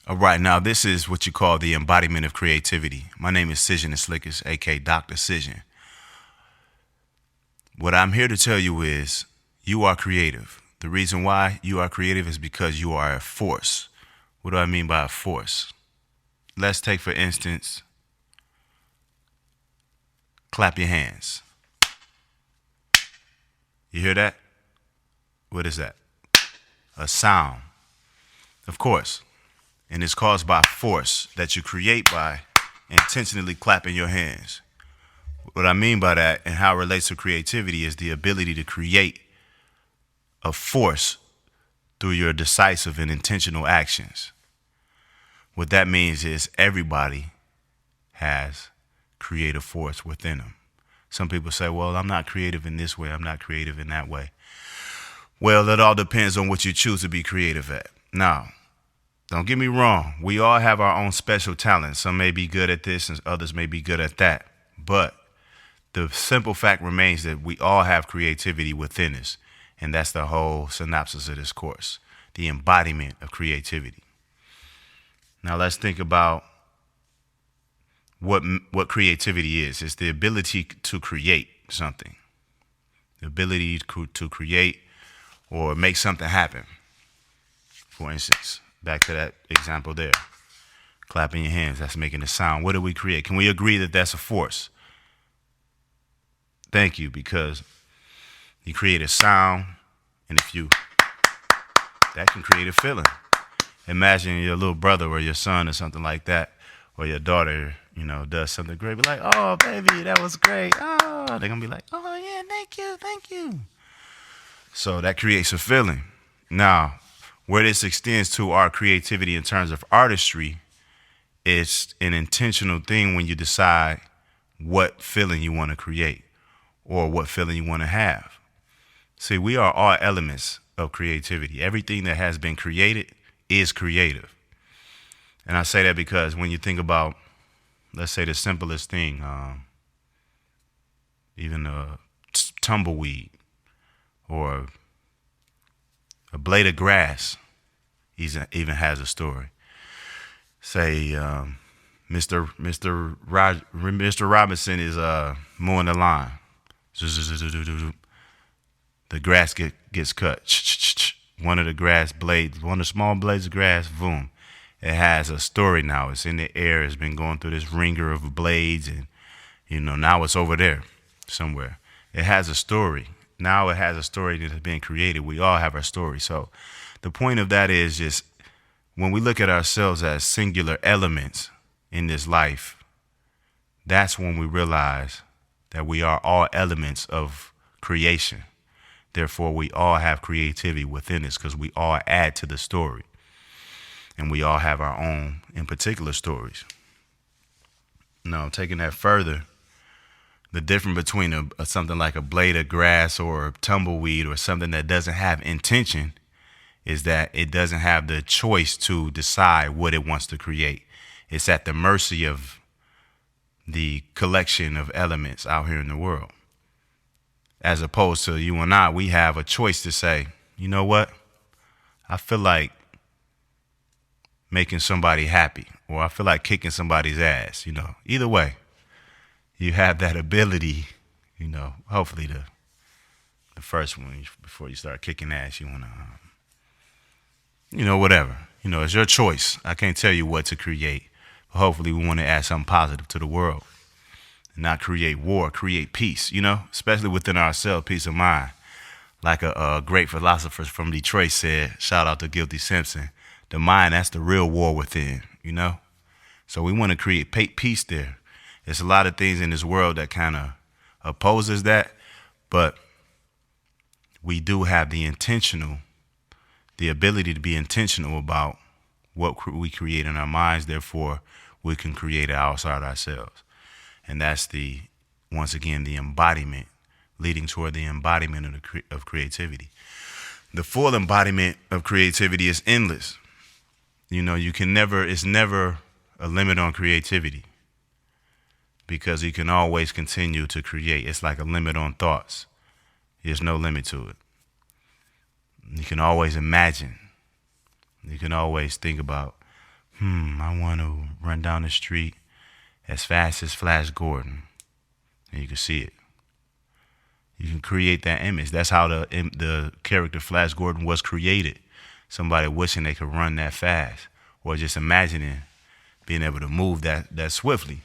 All right, now this is what you call the embodiment of creativity. My name is Cysion the Slickest, aka Dr. Cysion. What I'm here to tell you is you are creative. The reason why you are creative is because you are a force. What do I mean by a force? Let's take, for instance, clap your hands. You hear that? What is that? A sound. Of course. And it's caused by force that you create by intentionally clapping your hands. What I mean by that and how it relates to creativity is the ability to create a force through your decisive and intentional actions. What that means is everybody has creative force within them. Some people say, well, I'm not creative in this way, I'm not creative in that way. Well, it all depends on what you choose to be creative at. Now, don't get me wrong. We all have our own special talents. Some may be good at this and others may be good at that. But the simple fact remains that we all have creativity within us. And that's the whole synopsis of this course, the embodiment of creativity. Now let's think about what creativity is. It's the ability to create something, the ability to create or make something happen. For instance, back to that example there, clapping your hands, that's making a sound. What do we create? Can we agree that that's a force? Thank you, because you create a sound, and that can create a feeling. Imagine your little brother or your son or something like that, or your daughter, does something great. Be like, oh, baby, that was great. Oh, they're going to be like, oh, yeah, thank you. So that creates a feeling. Now, where this extends to our creativity in terms of artistry, it's an intentional thing when you decide what feeling you want to create or what feeling you want to have. See, we are all elements of creativity. Everything that has been created is creative. And I say that because when you think about, let's say, the simplest thing, even a tumbleweed or a blade of grass even has a story. Say, Mr. Robinson is mowing the lawn. The grass gets cut. One of the small blades of grass, boom. It has a story now. It's in the air. It's been going through this ringer of blades, and now it's over there somewhere. It has a story. Now it has a story that has been created. We all have our story. So the point of that is just when we look at ourselves as singular elements in this life, that's when we realize that we are all elements of creation. Therefore, we all have creativity within us because we all add to the story. And we all have our own, in particular, stories. Now, taking that further, the difference between something like a blade of grass or a tumbleweed or something that doesn't have intention is that it doesn't have the choice to decide what it wants to create. It's at the mercy of the collection of elements out here in the world. As opposed to you and I, we have a choice to say, you know what? I feel like making somebody happy, or I feel like kicking somebody's ass. Either way, you have that ability, hopefully the first one, before you start kicking ass, you want to, whatever. It's your choice. I can't tell you what to create. But hopefully we want to add something positive to the world. And not create war, create peace, especially within ourselves, peace of mind. Like a great philosopher from Detroit said, shout out to Guilty Simpson, the mind, that's the real war within, So we want to create peace there. There's a lot of things in this world that kind of opposes that, but we do have the ability to be intentional about what we create in our minds. Therefore, we can create it outside ourselves. And that's once again, the embodiment, leading toward the embodiment of creativity. The full embodiment of creativity is endless. It's never a limit on creativity because you can always continue to create. It's like a limit on thoughts. There's no limit to it. You can always imagine. You can always think about, I want to run down the street as fast as Flash Gordon. And you can see it. You can create that image. That's how the character Flash Gordon was created. Somebody wishing they could run that fast, or just imagining being able to move that swiftly.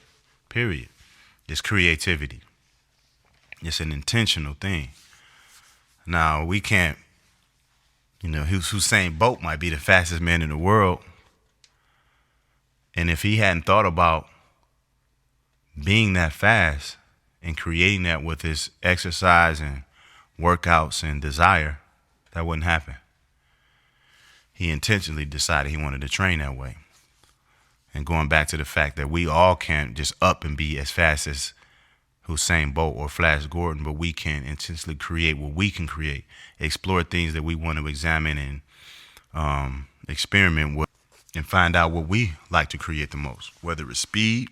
Period. It's creativity. It's an intentional thing. Now we can't. Usain Bolt might be the fastest man in the world, and if he hadn't thought about being that fast and creating that with his exercise and workouts and desire, that wouldn't happen. He intentionally decided he wanted to train that way. And going back to the fact that we all can't just up and be as fast as Usain Bolt or Flash Gordon, but we can intentionally create what we can create, explore things that we want to examine and experiment with, and find out what we like to create the most, whether it's speed,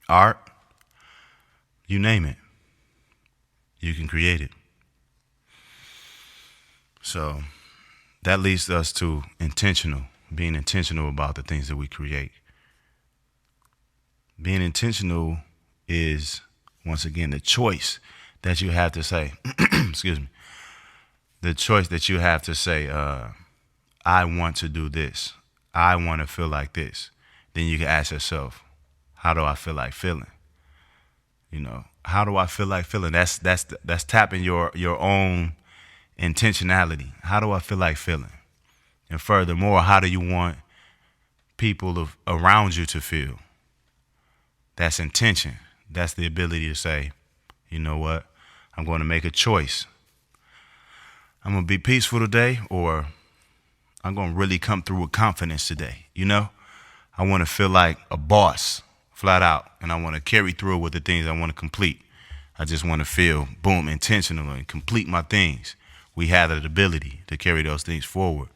art, you name it. You can create it. So that leads us to being intentional about the things that we create. Being intentional is, once again, the choice that you have to say, excuse me, the choice that you have to say, I want to do this. I want to feel like this. Then you can ask yourself, how do I feel like feeling? How do I feel like feeling? That's tapping your own intentionality. How do I feel like feeling? And furthermore, how do you want people around you to feel? That's intention. That's the ability to say, you know what? I'm going to make a choice. I'm going to be peaceful today, or I'm going to really come through with confidence today. I want to feel like a boss, flat out, and I want to carry through with the things I want to complete. I just want to feel, boom, intentional and complete my things. We have the ability to carry those things forward.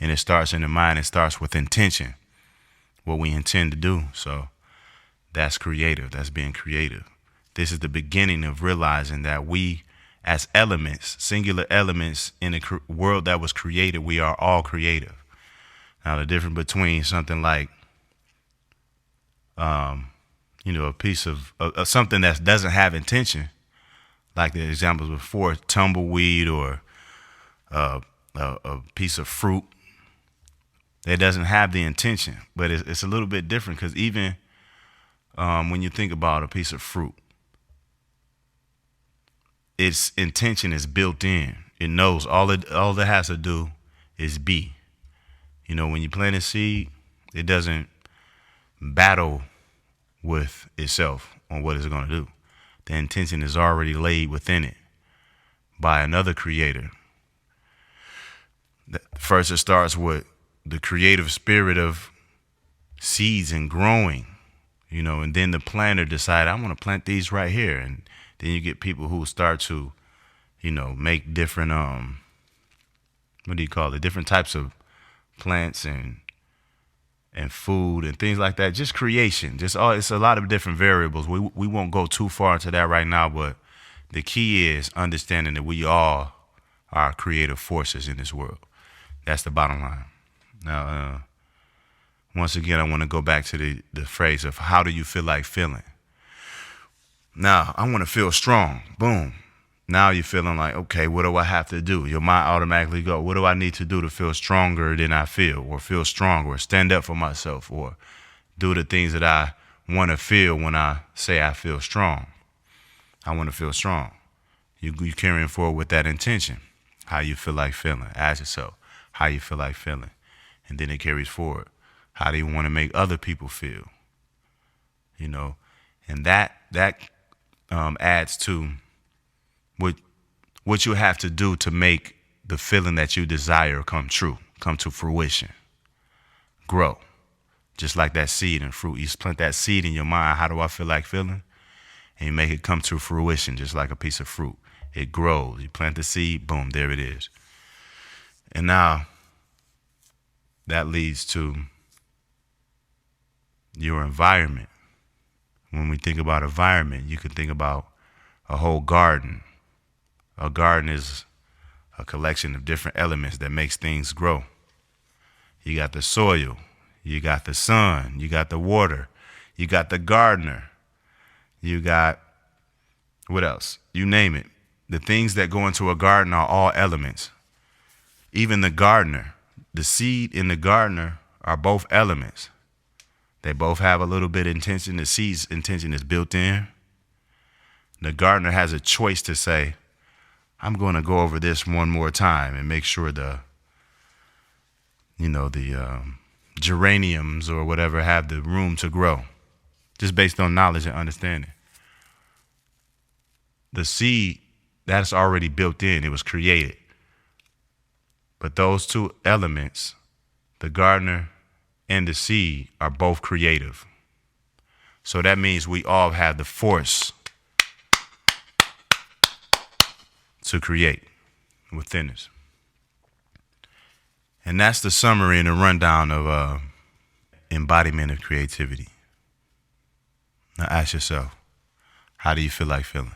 And it starts in the mind. It starts with intention, what we intend to do. So that's creative. That's being creative. This is the beginning of realizing that we, as elements, singular elements in a world that was created, we are all creative. Now, the difference between something like, a piece of something that doesn't have intention, like the examples before, tumbleweed or a piece of fruit, that doesn't have the intention. But it's a little bit different, because even when you think about a piece of fruit, its intention is built in. It knows all it has to do is be. When you plant a seed, it doesn't battle with itself on what it's going to do. The intention is already laid within it by another creator. First, it starts with the creative spirit of seeds and growing, and then the planter decide, I want to plant these right here. And then you get people who start to, make different, different types of plants and food and things like that. Just creation, it's a lot of different variables. We won't go too far into that right now, but the key is understanding that we all are creative forces in this world. That's the bottom line. Now, once again, I want to go back to the phrase of how do you feel like feeling? Now, I want to feel strong. Boom. Now you're feeling like, okay, what do I have to do? Your mind automatically go, what do I need to do to feel stronger than I feel, or feel stronger, or stand up for myself, or do the things that I want to feel when I say I feel strong? I want to feel strong. You carrying forward with that intention. How you feel like feeling. Ask yourself how you feel like feeling. And then it carries forward. How do you want to make other people feel? And that adds to what you have to do to make the feeling that you desire come true, come to fruition, grow. Just like that seed and fruit. You plant that seed in your mind. How do I feel like feeling? And you make it come to fruition, just like a piece of fruit. It grows. You plant the seed, boom, there it is. And now that leads to your environment. When we think about environment, you can think about a whole garden. A garden is a collection of different elements that makes things grow. You got the soil, You got the sun. You got the water. You got the gardener. You got, what else? You name it. The things that go into a garden are all elements. Even the gardener, the seed in the gardener are both elements. They both have a little bit of intention. The seed's intention is built in. The gardener has a choice to say, I'm going to go over this one more time and make sure the geraniums or whatever have the room to grow, just based on knowledge and understanding. The seed, that's already built in. It was created. But those two elements, the gardener and the seed, are both creative. So that means we all have the force to create within us. And that's the summary and the rundown of embodiment of creativity. Now ask yourself, how do you feel like feeling?